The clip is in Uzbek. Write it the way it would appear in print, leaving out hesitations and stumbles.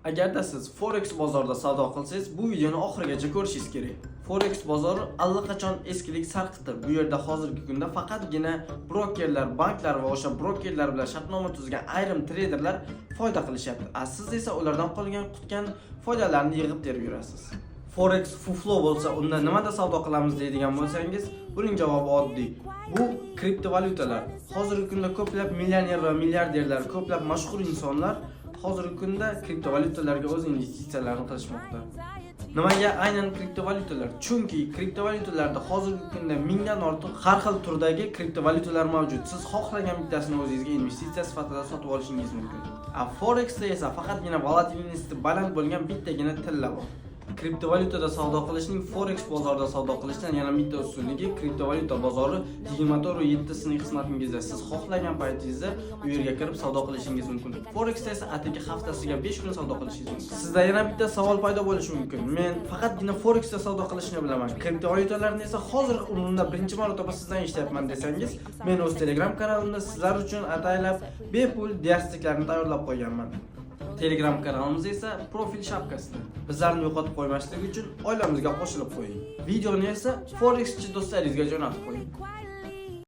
Agarda siz Forex bozorida savdo qilsangiz, bu videoni oxirigacha ko'rishingiz kerak. Forex bozori allaqachon eskilik sarqitdi. Bu yerda hozirgi kunda faqatgina brokerlar, banklar va o'sha brokerlar bilan shartnoma tuzgan ayrim treyderlar foyda qilishyapti. Siz esa ulardan qolgan qutgan foydalarni yig'ib terib yurasiz. Forex fuflo bo'lsa, unda nimada savdo qilamiz deydigan bo'lsangiz, buning javobi oddiy. Bu kriptovalyutalar. Hozirgi kunda ko'plab millioner va milliarderlar, ko'plab mashhur insonlar hozirgi kunda kriptovalyutalarga o'z investitsiyalarini qilishmoqda. Nimaga aynan kriptovalyutalar? Chunki kriptovalyutalarda hozirgi kunda mingdan ortiq har xil turdagi kriptovalyutalar mavjud. Siz xohlagan bittasini o'zingizga investitsiya sifatida sotib olishingiz mumkin. Forexda esa faqatgina volatilnesti baland bo'lgan bittagina tilla bor. Kriptovalyutada savdo qilishning Forex bozorida savdo qilishdan yana bitta ustunligi, kriptovalyuta bozori 24/7 sinov xizmatingizda. Siz xohlagan paytingizda u yerga kirib savdo qilishingiz mumkin. Forexda esa atigi haftasiga 5 kun savdo qilishingiz mumkin. Sizda yana bitta savol paydo bo'lishi mumkin. Men faqatgina Forexda savdo qilishni bilaman. Kriptovalyutalarni esa hozir umrimda birinchi marotaba sizdan eshityapman desangiz, men o'z Telegram kanalimda sizlar uchun ataylab bepul darsliklarni tayyorlab qo'yganman. Telegram kanalimiz esa profil shapkasida. Bizlarni yo'qotib qo'ymaslik uchun oilamizga qo'shilib qo'ying. Videoni esa Forexchi do'stlaringizga jo'natib qo'ying.